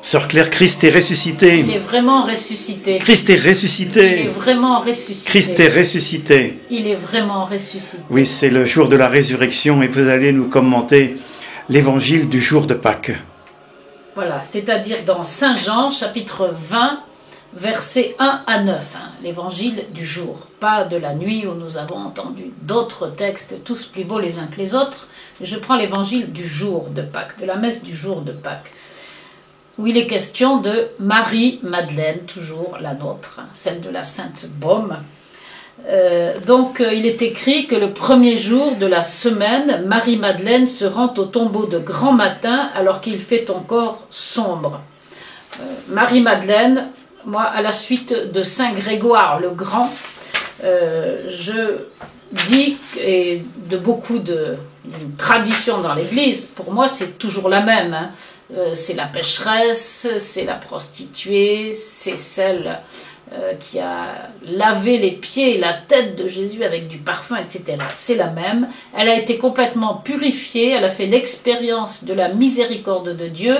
Sœur Claire, Christ est ressuscité. Il est vraiment ressuscité. Christ est Il est ressuscité. vraiment ressuscité. Christ est ressuscité. Il est vraiment ressuscité. Oui, c'est le jour de la résurrection et vous allez nous commenter l'évangile du jour de Pâques. Voilà, c'est-à-dire dans Saint Jean, chapitre 20, versets 1 à 9, l'évangile du jour, pas de la nuit où nous avons entendu d'autres textes, tous plus beaux les uns que les autres. Je prends l'évangile du jour de Pâques, de la messe du jour de Pâques, où il est question de Marie-Madeleine, toujours la nôtre, celle de la Sainte Baume. Il est écrit que le premier jour de la semaine, Marie-Madeleine se rend au tombeau de grand matin alors qu'il fait encore sombre. Marie-Madeleine, moi, à la suite de Saint Grégoire le Grand, je dis, et de beaucoup de traditions dans l'Église, pour moi c'est toujours la même. C'est la pécheresse, c'est la prostituée, c'est celle qui a lavé les pieds et la tête de Jésus avec du parfum, etc. C'est la même. Elle a été complètement purifiée, elle a fait l'expérience de la miséricorde de Dieu.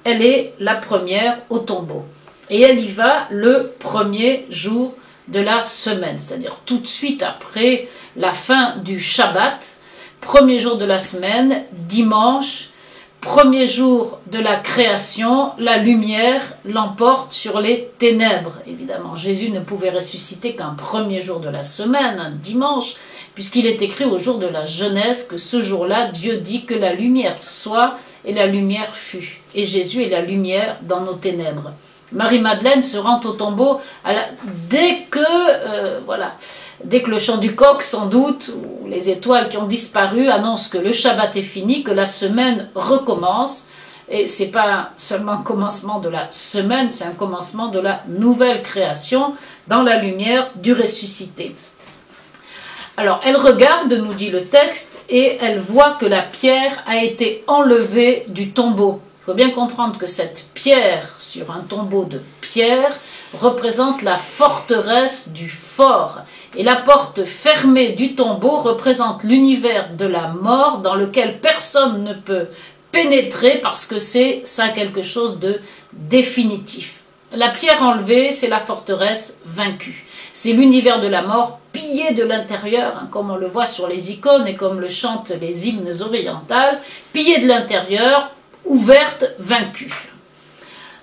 Elle est la première au tombeau. Et elle y va le premier jour de la semaine, c'est-à-dire tout de suite après la fin du Shabbat, premier jour de la semaine, dimanche, premier jour de la création, la lumière l'emporte sur les ténèbres. Évidemment, Jésus ne pouvait ressusciter qu'un premier jour de la semaine, un dimanche, puisqu'il est écrit au jour de la Genèse que ce jour-là, Dieu dit que la lumière soit et la lumière fut. Et Jésus est la lumière dans nos ténèbres. Marie-Madeleine se rend au tombeau dès que le chant du coq, sans doute, ou les étoiles qui ont disparu, annoncent que le Shabbat est fini, que la semaine recommence. Et ce n'est pas seulement un commencement de la semaine, c'est un commencement de la nouvelle création dans la lumière du ressuscité. Alors, elle regarde, nous dit le texte, et elle voit que la pierre a été enlevée du tombeau. Il faut bien comprendre que cette pierre sur un tombeau de pierre représente la forteresse du fort. Et la porte fermée du tombeau représente l'univers de la mort dans lequel personne ne peut pénétrer parce que c'est ça quelque chose de définitif. La pierre enlevée, c'est la forteresse vaincue. C'est l'univers de la mort pillé de l'intérieur, comme on le voit sur les icônes et comme le chantent les hymnes orientales, pillé de l'intérieur, ouverte, vaincue.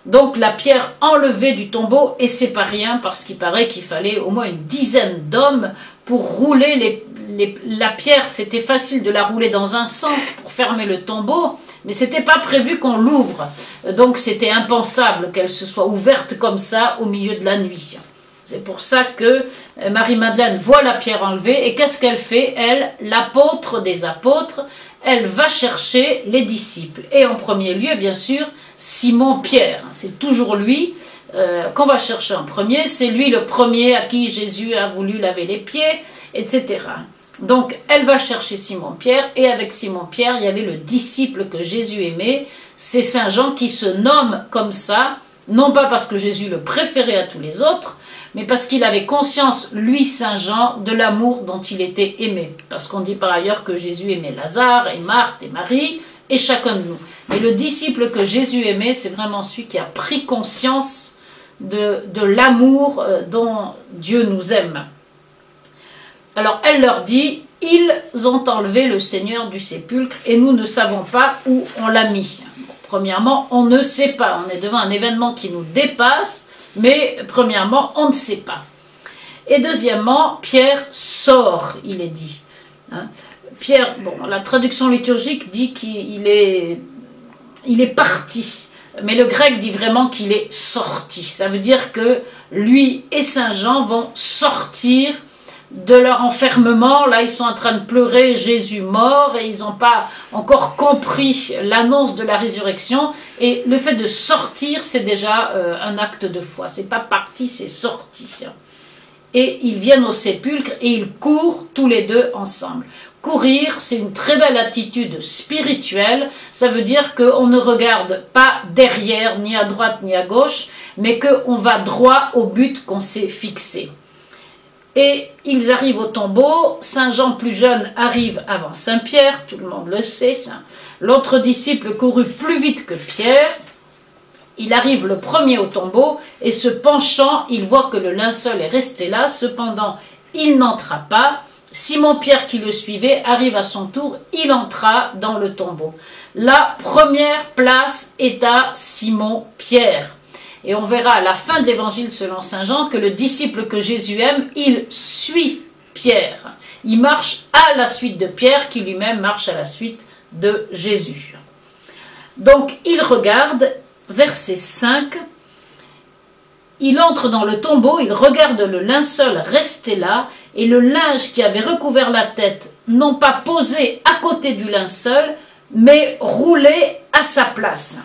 Donc la pierre enlevée du tombeau, et c'est pas rien parce qu'il paraît qu'il fallait au moins une dizaine d'hommes pour rouler la pierre. C'était facile de la rouler dans un sens pour fermer le tombeau, mais c'était pas prévu qu'on l'ouvre. Donc c'était impensable qu'elle se soit ouverte comme ça au milieu de la nuit. C'est pour ça que Marie-Madeleine voit la pierre enlevée, et qu'est-ce qu'elle fait? Elle, l'apôtre des apôtres, elle va chercher les disciples. Et en premier lieu, bien sûr, Simon-Pierre. C'est toujours lui qu'on va chercher en premier. C'est lui le premier à qui Jésus a voulu laver les pieds, etc. Donc, elle va chercher Simon-Pierre. Et avec Simon-Pierre, il y avait le disciple que Jésus aimait. C'est Saint Jean qui se nomme comme ça, non pas parce que Jésus le préférait à tous les autres, mais parce qu'il avait conscience, lui, Saint Jean, de l'amour dont il était aimé. Parce qu'on dit par ailleurs que Jésus aimait Lazare et Marthe et Marie, et chacun de nous. Mais le disciple que Jésus aimait, c'est vraiment celui qui a pris conscience de l'amour dont Dieu nous aime. Alors elle leur dit, ils ont enlevé le Seigneur du sépulcre et nous ne savons pas où on l'a mis. Bon, premièrement, on ne sait pas, on est devant un événement qui nous dépasse, mais premièrement, on ne sait pas. Et deuxièmement, Pierre sort, il est dit. Pierre, bon, la traduction liturgique dit qu'il est parti, mais le grec dit vraiment qu'il est sorti. Ça veut dire que lui et Saint Jean vont sortir de leur enfermement. Là, ils sont en train de pleurer Jésus mort et ils n'ont pas encore compris l'annonce de la résurrection. Et le fait de sortir, c'est déjà un acte de foi. C'est pas parti, c'est sorti. Et ils viennent au sépulcre et ils courent tous les deux ensemble. Courir, c'est une très belle attitude spirituelle. Ça veut dire qu'on ne regarde pas derrière, ni à droite, ni à gauche, mais qu'on va droit au but qu'on s'est fixé. Et ils arrivent au tombeau. Saint Jean plus jeune arrive avant Saint Pierre, tout le monde le sait. L'autre disciple courut plus vite que Pierre. Il arrive le premier au tombeau et se penchant, il voit que le linceul est resté là. Cependant, il n'entra pas. Simon-Pierre qui le suivait arrive à son tour, il entra dans le tombeau. La première place est à Simon-Pierre. Et on verra à la fin de l'évangile selon saint Jean que le disciple que Jésus aime, il suit Pierre. Il marche à la suite de Pierre qui lui-même marche à la suite de Jésus. Donc il regarde, verset 5, il entre dans le tombeau, il regarde le linceul resté là, et le linge qui avait recouvert la tête, non pas posé à côté du linceul, mais roulé à sa place.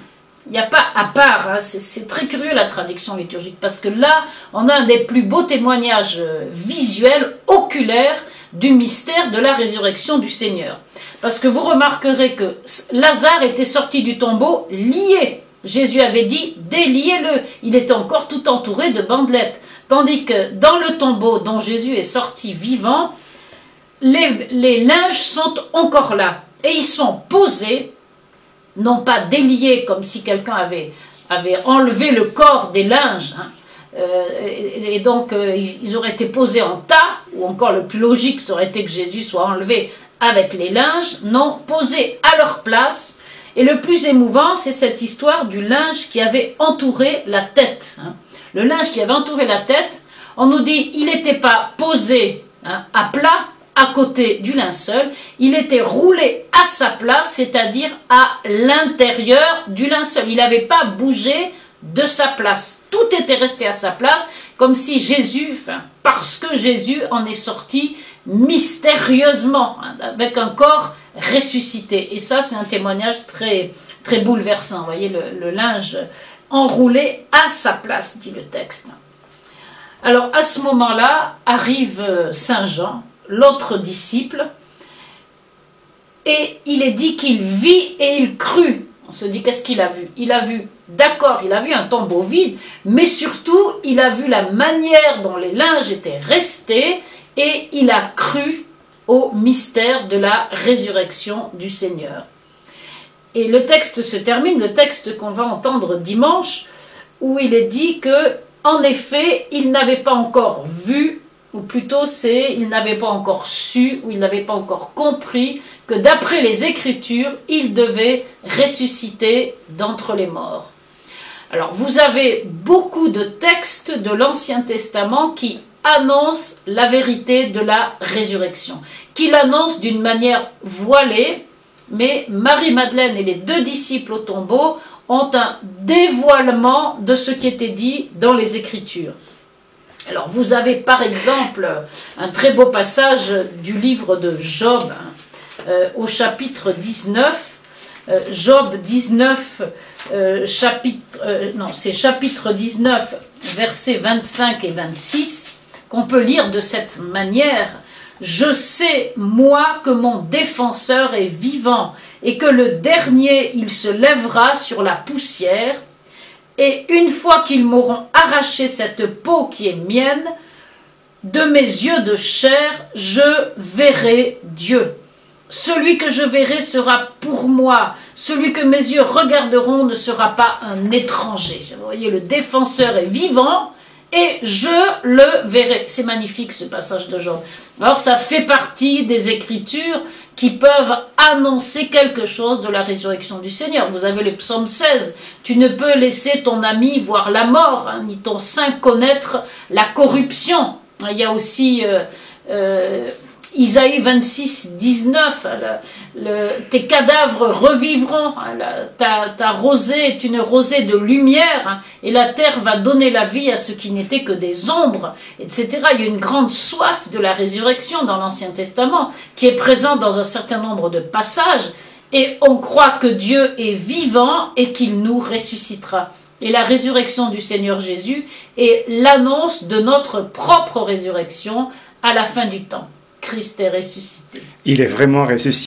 Il n'y a pas à part, hein, c'est très curieux la traduction liturgique, parce que là, on a un des plus beaux témoignages visuels, oculaires, du mystère de la résurrection du Seigneur. Parce que vous remarquerez que Lazare était sorti du tombeau lié. Jésus avait dit, déliez-le. Il était encore tout entouré de bandelettes. Tandis que dans le tombeau dont Jésus est sorti vivant, les linges sont encore là. Et ils sont posés, non pas déliés comme si quelqu'un avait enlevé le corps des linges, hein. Et donc ils auraient été posés en tas, ou encore le plus logique ça aurait été que Jésus soit enlevé avec les linges, non, posés à leur place. Et le plus émouvant, c'est cette histoire du linge qui avait entouré la tête, hein. Le linge qui avait entouré la tête, on nous dit, il n'était pas posé, hein, à plat, à côté du linceul, il était roulé à sa place, c'est-à-dire à l'intérieur du linceul. Il n'avait pas bougé de sa place. Tout était resté à sa place, comme si Jésus, enfin, parce que Jésus en est sorti mystérieusement, hein, avec un corps ressuscité. Et ça, c'est un témoignage très, très bouleversant. Vous voyez, le linge enroulé à sa place, dit le texte. Alors, à ce moment-là, arrive saint Jean, l'autre disciple, et il est dit qu'il vit et il crut. On se dit, qu'est-ce qu'il a vu? Il a vu, d'accord, il a vu un tombeau vide, mais surtout, il a vu la manière dont les linges étaient restés, et il a cru au mystère de la résurrection du Seigneur. Et le texte se termine, le texte qu'on va entendre dimanche, où il est dit que, en effet, il n'avait pas encore vu, ou plutôt c'est, il n'avait pas encore su, ou il n'avait pas encore compris, que d'après les Écritures, il devait ressusciter d'entre les morts. Alors, vous avez beaucoup de textes de l'Ancien Testament qui annoncent la vérité de la résurrection, qui l'annoncent d'une manière voilée, mais Marie-Madeleine et les deux disciples au tombeau ont un dévoilement de ce qui était dit dans les Écritures. Alors, vous avez par exemple un très beau passage du livre de Job, au chapitre 19, Job 19, chapitre 19, versets 25 et 26, qu'on peut lire de cette manière. « Je sais, moi, que mon défenseur est vivant, et que le dernier, il se lèvera sur la poussière, et une fois qu'ils m'auront arraché cette peau qui est mienne, de mes yeux de chair, je verrai Dieu. Celui que je verrai sera pour moi, celui que mes yeux regarderont ne sera pas un étranger. » Vous voyez, le défenseur est vivant et je le verrai. C'est magnifique ce passage de Job. Alors ça fait partie des Écritures qui peuvent annoncer quelque chose de la résurrection du Seigneur. Vous avez le psaume 16. Tu ne peux laisser ton ami voir la mort, hein, ni ton saint connaître la corruption. Il y a aussi Isaïe 26, 19, tes cadavres revivront, ta rosée est une rosée de lumière, et la terre va donner la vie à ce qui n'était que des ombres, etc. Il y a une grande soif de la résurrection dans l'Ancien Testament, qui est présente dans un certain nombre de passages, et on croit que Dieu est vivant et qu'il nous ressuscitera. Et la résurrection du Seigneur Jésus est l'annonce de notre propre résurrection à la fin du temps. Christ est ressuscité. Il est vraiment ressuscité.